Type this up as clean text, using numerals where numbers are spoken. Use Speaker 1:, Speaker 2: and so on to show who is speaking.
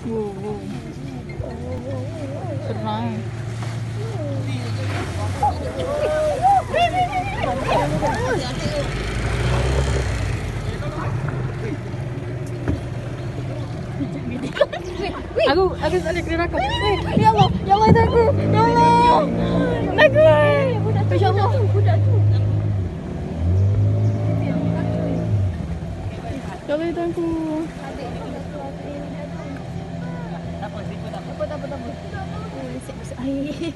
Speaker 1: Wow, wow. Serang. Aku tak boleh kena rakam. Ya Allah, itu aku. Ya Allah. Aku. Masya Allah. Budak tu. Ya Allah, itu aku. Tak apa. Sip air.